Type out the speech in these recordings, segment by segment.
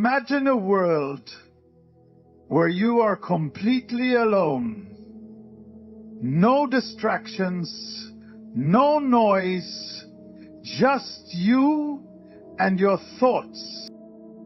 Imagine a world where you are completely alone. No distractions, no noise, just you and your thoughts.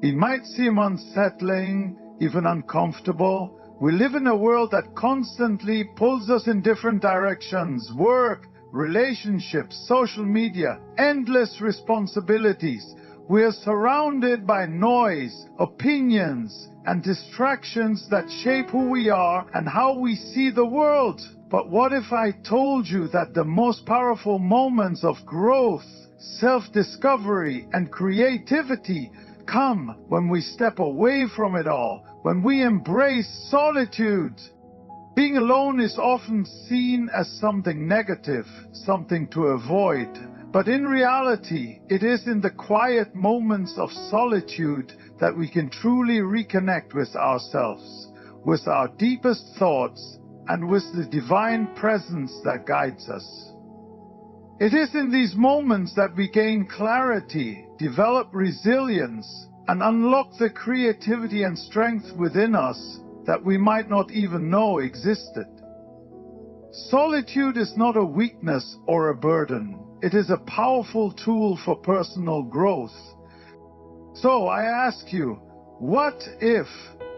It might seem unsettling, even uncomfortable. We live in a world that constantly pulls us in different directions. Work, relationships, social media, endless responsibilities. We are surrounded by noise, opinions, and distractions that shape who we are and how we see the world. But what if I told you that the most powerful moments of growth, self-discovery, and creativity come when we step away from it all, when we embrace solitude? Being alone is often seen as something negative, something to avoid. But in reality, it is in the quiet moments of solitude that we can truly reconnect with ourselves, with our deepest thoughts, and with the divine presence that guides us. It is in these moments that we gain clarity, develop resilience, and unlock the creativity and strength within us that we might not even know existed. Solitude is not a weakness or a burden. It is a powerful tool for personal growth. So I ask you, what if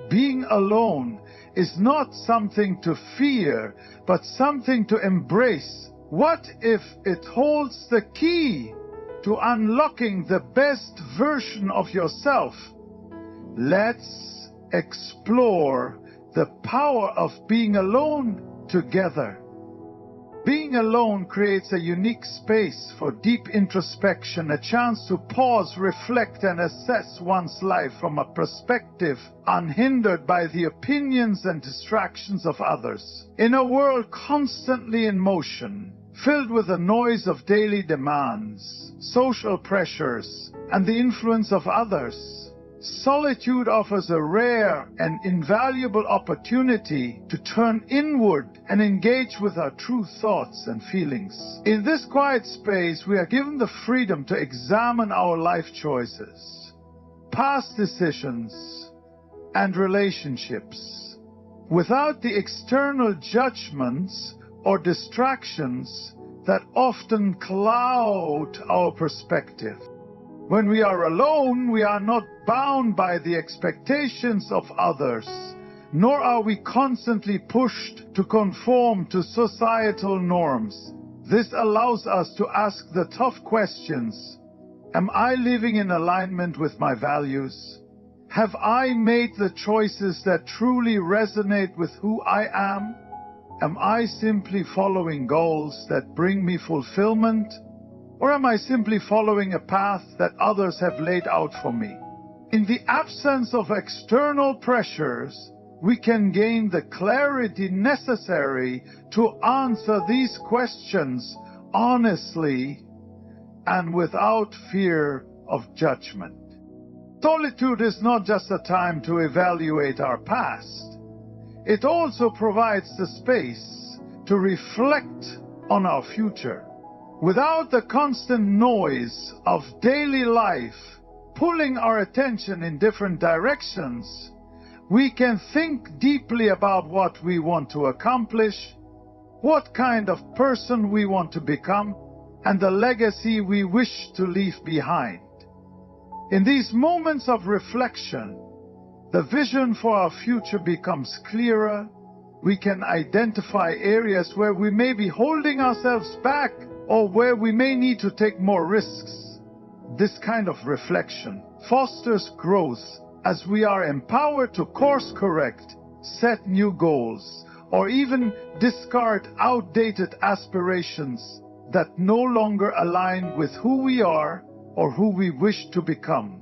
being alone is not something to fear, but something to embrace? What if it holds the key to unlocking the best version of yourself? Let's explore the power of being alone together. Being alone creates a unique space for deep introspection, a chance to pause, reflect, and assess one's life from a perspective unhindered by the opinions and distractions of others. In a world constantly in motion, filled with the noise of daily demands, social pressures, and the influence of others, solitude offers a rare and invaluable opportunity to turn inward and engage with our true thoughts and feelings. In this quiet space, we are given the freedom to examine our life choices, past decisions, and relationships, without the external judgments or distractions that often cloud our perspective. When we are alone, we are not bound by the expectations of others, nor are we constantly pushed to conform to societal norms. This allows us to ask the tough questions. Am I living in alignment with my values? Have I made the choices that truly resonate with who I am? Am I simply following goals that bring me fulfillment? Or am I simply following a path that others have laid out for me? In the absence of external pressures, we can gain the clarity necessary to answer these questions honestly and without fear of judgment. Solitude is not just a time to evaluate our past. It also provides the space to reflect on our future. Without the constant noise of daily life pulling our attention in different directions, we can think deeply about what we want to accomplish, what kind of person we want to become, and the legacy we wish to leave behind. In these moments of reflection, the vision for our future becomes clearer. We can identify areas where we may be holding ourselves back, or where we may need to take more risks. This kind of reflection fosters growth as we are empowered to course correct, set new goals, or even discard outdated aspirations that no longer align with who we are or who we wish to become.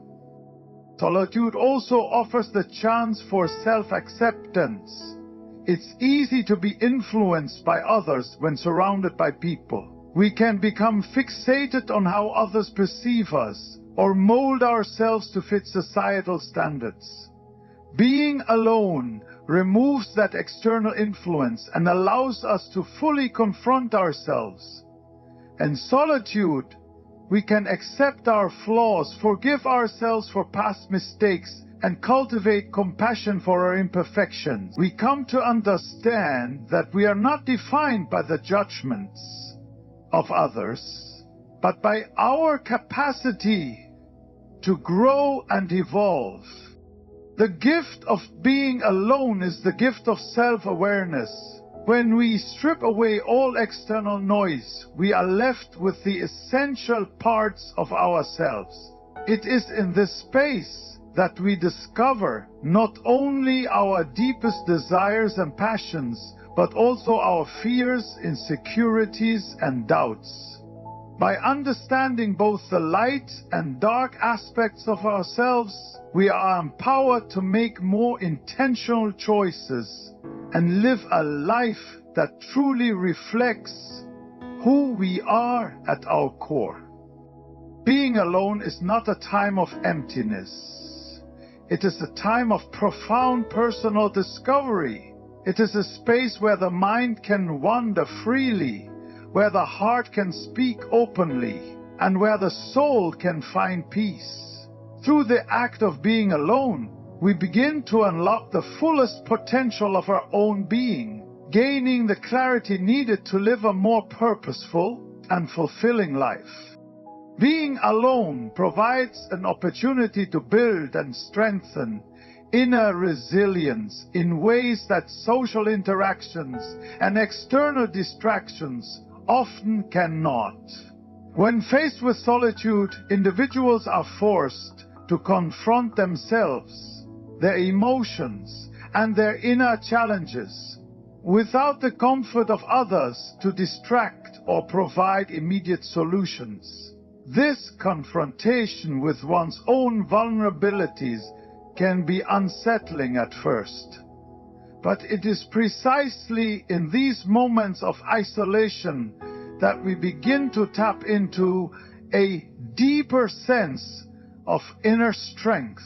Solitude also offers the chance for self-acceptance. It's easy to be influenced by others when surrounded by people. We can become fixated on how others perceive us or mold ourselves to fit societal standards. Being alone removes that external influence and allows us to fully confront ourselves. In solitude, we can accept our flaws, forgive ourselves for past mistakes, and cultivate compassion for our imperfections, we come to understand that we are not defined by the judgments of others, but by our capacity to grow and evolve. The gift of being alone is the gift of self-awareness. When we strip away all external noise, we are left with the essential parts of ourselves. It is in this space that we discover not only our deepest desires and passions, but also our fears, insecurities, and doubts. By understanding both the light and dark aspects of ourselves, we are empowered to make more intentional choices and live a life that truly reflects who we are at our core. Being alone is not a time of emptiness. It is a time of profound personal discovery. It is a space where the mind can wander freely, where the heart can speak openly, and where the soul can find peace. Through the act of being alone, we begin to unlock the fullest potential of our own being, gaining the clarity needed to live a more purposeful and fulfilling life. Being alone provides an opportunity to build and strengthen inner resilience in ways that social interactions and external distractions often cannot. When faced with solitude, individuals are forced to confront themselves, their emotions, and their inner challenges, without the comfort of others to distract or provide immediate solutions. This confrontation with one's own vulnerabilities can be unsettling at first. But it is precisely in these moments of isolation that we begin to tap into a deeper sense of inner strength.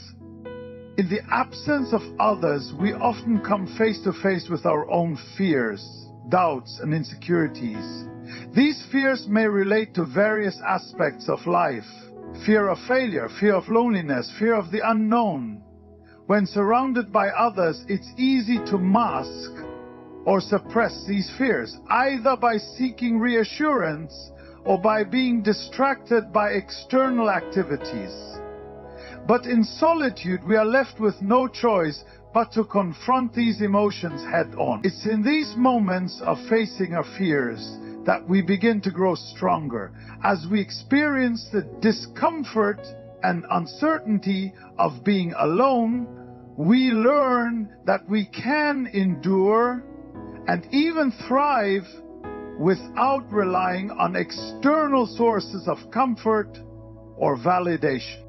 In the absence of others, we often come face to face with our own fears, doubts, and insecurities. These fears may relate to various aspects of life: fear of failure, fear of loneliness, fear of the unknown. When surrounded by others, it's easy to mask or suppress these fears, either by seeking reassurance or by being distracted by external activities. But in solitude, we are left with no choice but to confront these emotions head-on. It's in these moments of facing our fears that we begin to grow stronger. As we experience the discomfort and uncertainty of being alone, we learn that we can endure and even thrive without relying on external sources of comfort or validation.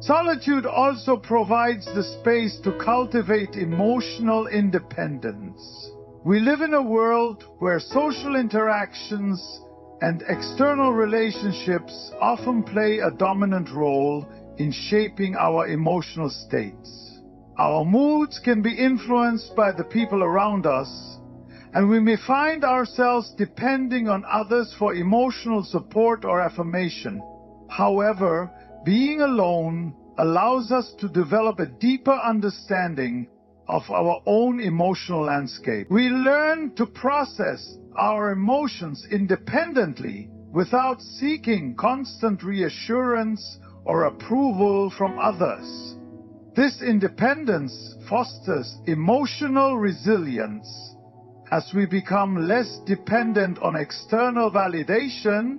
Solitude also provides the space to cultivate emotional independence. We live in a world where social interactions and external relationships often play a dominant role in shaping our emotional states. Our moods can be influenced by the people around us, and we may find ourselves depending on others for emotional support or affirmation. However, being alone allows us to develop a deeper understanding of our own emotional landscape. We learn to process our emotions independently without seeking constant reassurance or approval from others. This independence fosters emotional resilience as we become less dependent on external validation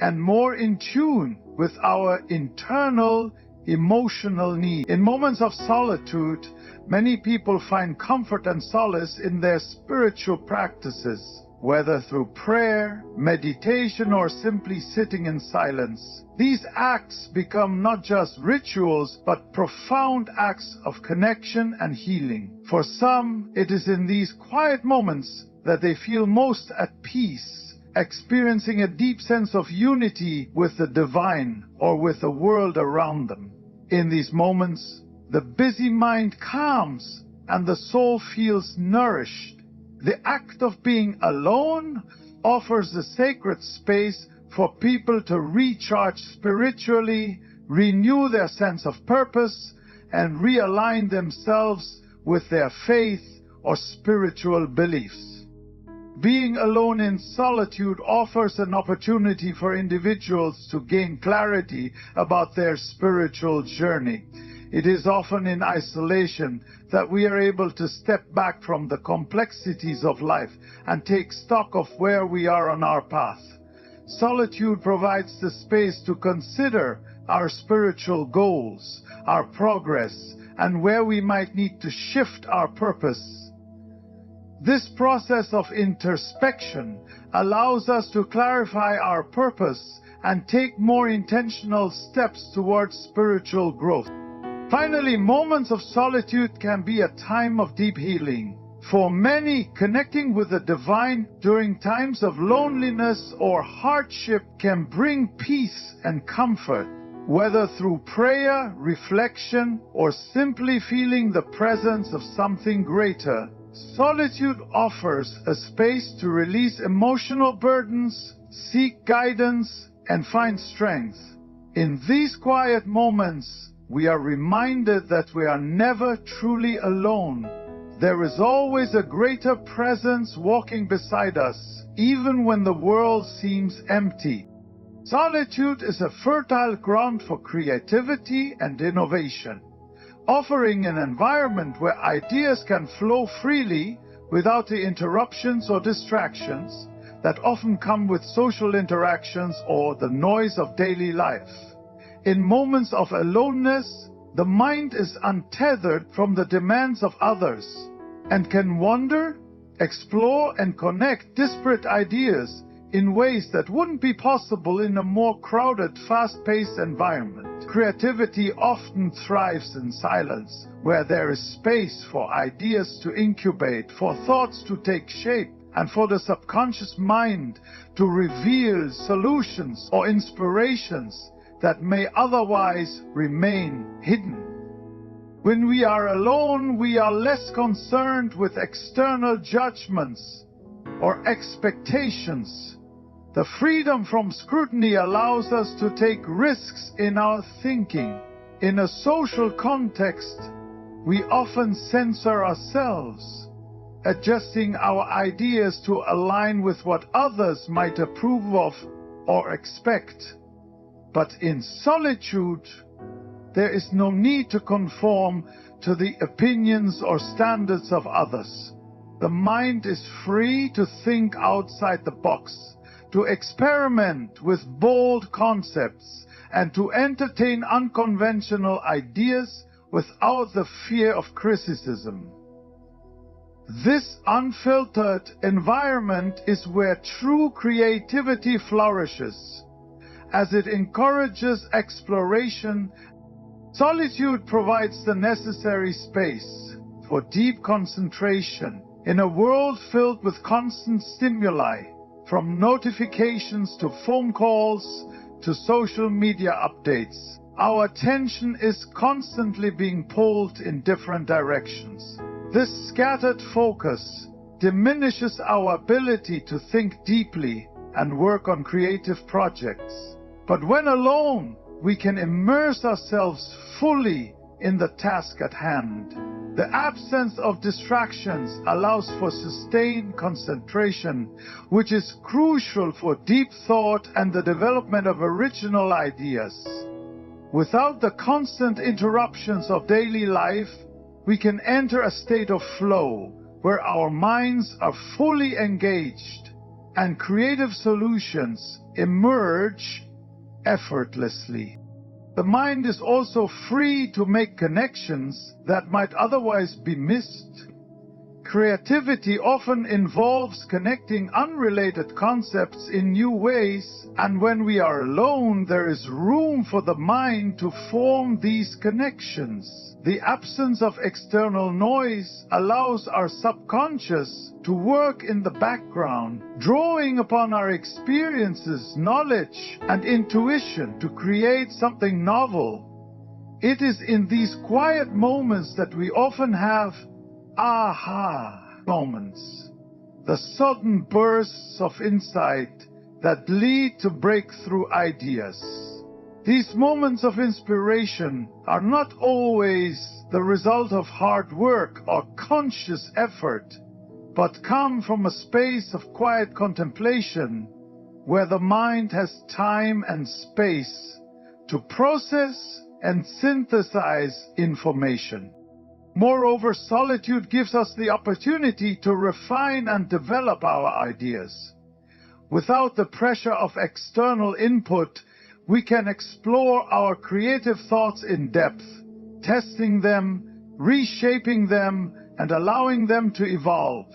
and more in tune with our internal emotional needs. In moments of solitude, many people find comfort and solace in their spiritual practices, whether through prayer, meditation, or simply sitting in silence. These acts become not just rituals, but profound acts of connection and healing. For some, it is in these quiet moments that they feel most at peace, experiencing a deep sense of unity with the divine or with the world around them. In these moments, the busy mind calms and the soul feels nourished. The act of being alone offers a sacred space for people to recharge spiritually, renew their sense of purpose, and realign themselves with their faith or spiritual beliefs. Being alone in solitude offers an opportunity for individuals to gain clarity about their spiritual journey. It is often in isolation that we are able to step back from the complexities of life and take stock of where we are on our path. Solitude provides the space to consider our spiritual goals, our progress, and where we might need to shift our purpose. This process of introspection allows us to clarify our purpose and take more intentional steps towards spiritual growth. Finally, moments of solitude can be a time of deep healing. For many, connecting with the divine during times of loneliness or hardship can bring peace and comfort, whether through prayer, reflection, or simply feeling the presence of something greater. Solitude offers a space to release emotional burdens, seek guidance, and find strength. In these quiet moments, we are reminded that we are never truly alone. There is always a greater presence walking beside us, even when the world seems empty. Solitude is a fertile ground for creativity and innovation, offering an environment where ideas can flow freely without the interruptions or distractions that often come with social interactions or the noise of daily life. In moments of aloneness, the mind is untethered from the demands of others and can wander, explore, and connect disparate ideas in ways that wouldn't be possible in a more crowded, fast-paced environment. Creativity often thrives in silence, where there is space for ideas to incubate, for thoughts to take shape, and for the subconscious mind to reveal solutions or inspirations that may otherwise remain hidden. When we are alone, we are less concerned with external judgments or expectations. The freedom from scrutiny allows us to take risks in our thinking. In a social context, we often censor ourselves, adjusting our ideas to align with what others might approve of or expect. But in solitude, there is no need to conform to the opinions or standards of others. The mind is free to think outside the box, to experiment with bold concepts, and to entertain unconventional ideas without the fear of criticism. This unfiltered environment is where true creativity flourishes, as it encourages exploration. Solitude provides the necessary space for deep concentration. In a world filled with constant stimuli, from notifications to phone calls to social media updates, our attention is constantly being pulled in different directions. This scattered focus diminishes our ability to think deeply and work on creative projects. But when alone, we can immerse ourselves fully in the task at hand. The absence of distractions allows for sustained concentration, which is crucial for deep thought and the development of original ideas. Without the constant interruptions of daily life, we can enter a state of flow where our minds are fully engaged and creative solutions emerge effortlessly. The mind is also free to make connections that might otherwise be missed. Creativity often involves connecting unrelated concepts in new ways, and when we are alone, there is room for the mind to form these connections. The absence of external noise allows our subconscious to work in the background, drawing upon our experiences, knowledge, and intuition to create something novel. It is in these quiet moments that we often have aha moments, the sudden bursts of insight that lead to breakthrough ideas. These moments of inspiration are not always the result of hard work or conscious effort, but come from a space of quiet contemplation where the mind has time and space to process and synthesize information. Moreover, solitude gives us the opportunity to refine and develop our ideas. Without the pressure of external input, we can explore our creative thoughts in depth, testing them, reshaping them, and allowing them to evolve.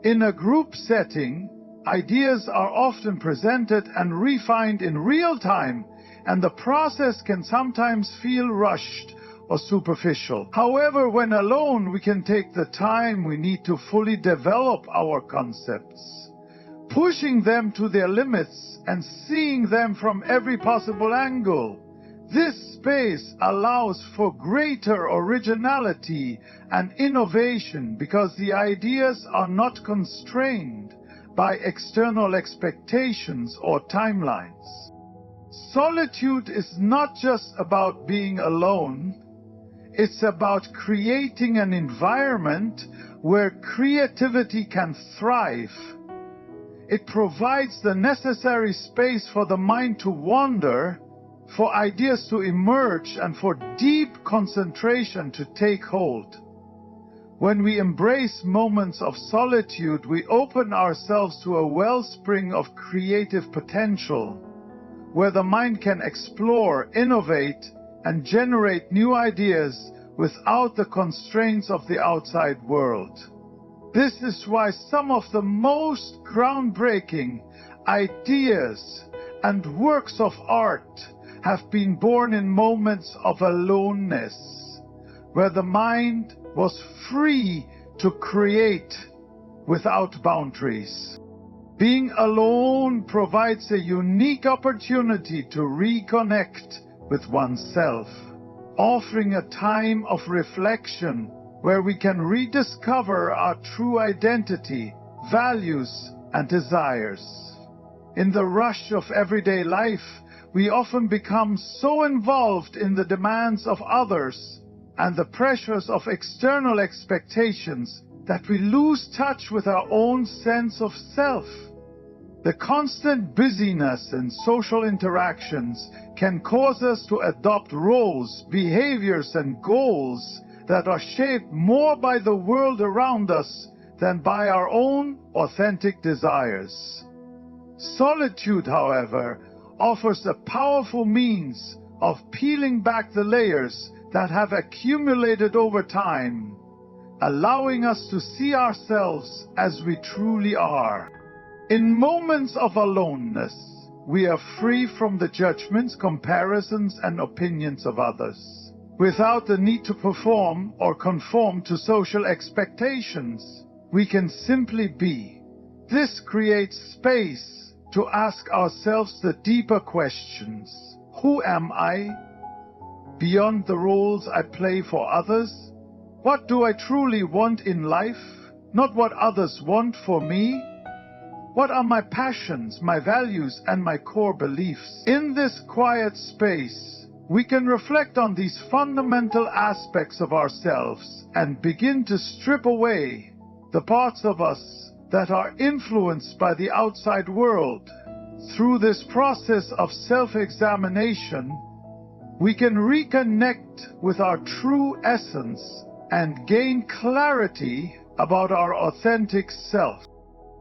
In a group setting, ideas are often presented and refined in real time, and the process can sometimes feel rushed or superficial. However, when alone, we can take the time we need to fully develop our concepts, pushing them to their limits and seeing them from every possible angle. This space allows for greater originality and innovation because the ideas are not constrained by external expectations or timelines. Solitude is not just about being alone. It's about creating an environment where creativity can thrive. It provides the necessary space for the mind to wander, for ideas to emerge, and for deep concentration to take hold. When we embrace moments of solitude, we open ourselves to a wellspring of creative potential, where the mind can explore, innovate, and generate new ideas without the constraints of the outside world. This is why some of the most groundbreaking ideas and works of art have been born in moments of aloneness, where the mind was free to create without boundaries. Being alone provides a unique opportunity to reconnect with oneself, offering a time of reflection where we can rediscover our true identity, values, and desires. In the rush of everyday life, we often become so involved in the demands of others and the pressures of external expectations that we lose touch with our own sense of self. The constant busyness and social interactions can cause us to adopt roles, behaviors, and goals that are shaped more by the world around us than by our own authentic desires. Solitude, however, offers a powerful means of peeling back the layers that have accumulated over time, allowing us to see ourselves as we truly are. In moments of aloneness, we are free from the judgments, comparisons, and opinions of others, without the need to perform or conform to social expectations. We can simply be. This creates space to ask ourselves the deeper questions. Who am I? Beyond the roles I play for others? What do I truly want in life? Not what others want for me? What are my passions, my values, and my core beliefs? In this quiet space, we can reflect on these fundamental aspects of ourselves and begin to strip away the parts of us that are influenced by the outside world. Through this process of self-examination, we can reconnect with our true essence and gain clarity about our authentic self.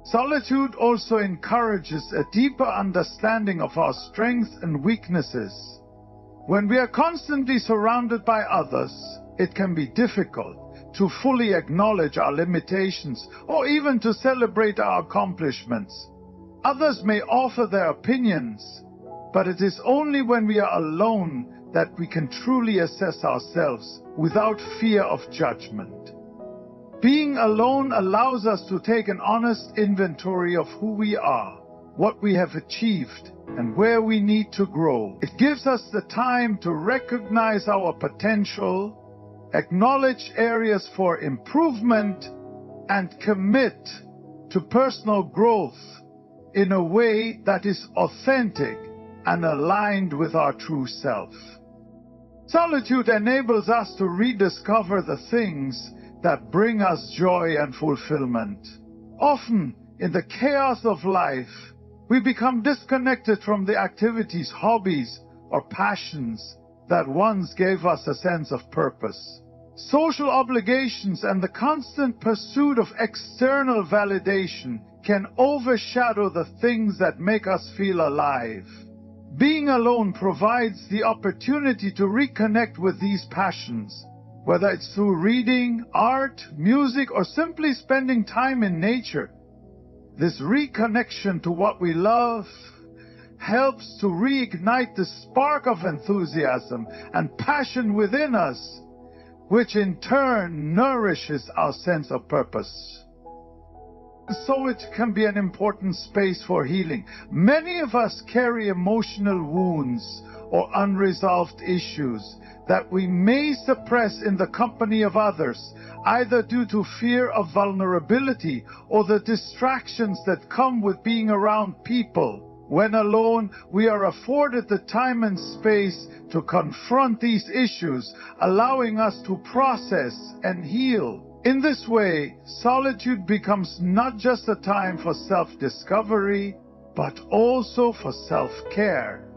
Solitude also encourages a deeper understanding of our strengths and weaknesses. When we are constantly surrounded by others, it can be difficult to fully acknowledge our limitations or even to celebrate our accomplishments. Others may offer their opinions, but it is only when we are alone that we can truly assess ourselves without fear of judgment. Being alone allows us to take an honest inventory of who we are, what we have achieved, and where we need to grow. It gives us the time to recognize our potential, acknowledge areas for improvement, and commit to personal growth in a way that is authentic and aligned with our true self. Solitude enables us to rediscover the things that bring us joy and fulfillment. Often, in the chaos of life, we become disconnected from the activities, hobbies, or passions that once gave us a sense of purpose. Social obligations and the constant pursuit of external validation can overshadow the things that make us feel alive. Being alone provides the opportunity to reconnect with these passions, whether it's through reading, art, music, or simply spending time in nature. This reconnection to what we love helps to reignite the spark of enthusiasm and passion within us, which in turn nourishes our sense of purpose. So it can be an important space for healing. Many of us carry emotional wounds or unresolved issues that we may suppress in the company of others, either due to fear of vulnerability or the distractions that come with being around people. When alone, we are afforded the time and space to confront these issues, allowing us to process and heal. In this way, solitude becomes not just a time for self-discovery, but also for self-care,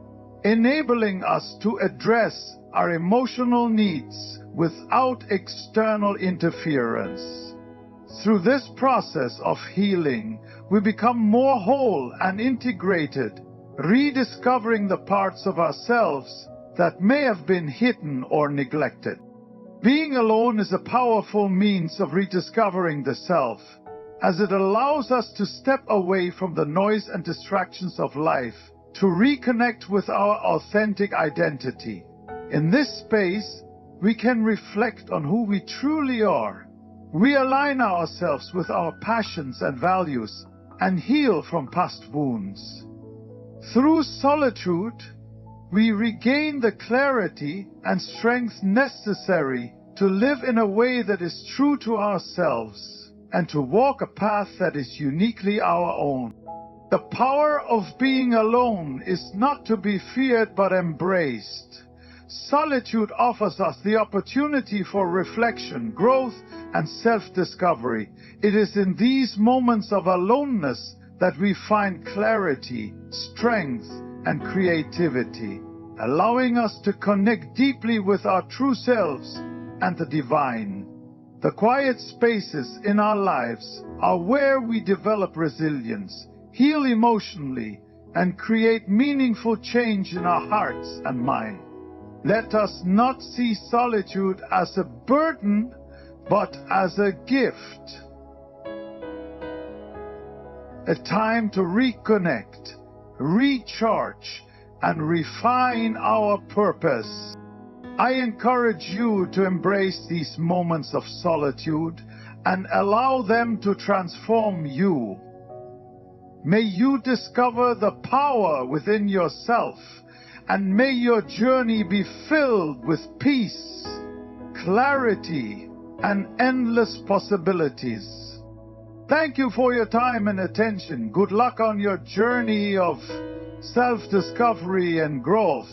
enabling us to address our emotional needs without external interference. Through this process of healing, we become more whole and integrated, rediscovering the parts of ourselves that may have been hidden or neglected. Being alone is a powerful means of rediscovering the self, as it allows us to step away from the noise and distractions of life to reconnect with our authentic identity. In this space, we can reflect on who we truly are, realign ourselves with our passions and values, and heal from past wounds. Through solitude, we regain the clarity and strength necessary to live in a way that is true to ourselves and to walk a path that is uniquely our own. The power of being alone is not to be feared but embraced. Solitude offers us the opportunity for reflection, growth, and self-discovery. It is in these moments of aloneness that we find clarity, strength, and creativity, allowing us to connect deeply with our true selves and the divine. The quiet spaces in our lives are where we develop resilience, heal emotionally, and create meaningful change in our hearts and mind. Let us not see solitude as a burden, but as a gift. A time to reconnect, recharge, and refine our purpose. I encourage you to embrace these moments of solitude and allow them to transform you. May you discover the power within yourself, and may your journey be filled with peace, clarity, and endless possibilities. Thank you for your time and attention. Good luck on your journey of self-discovery and growth.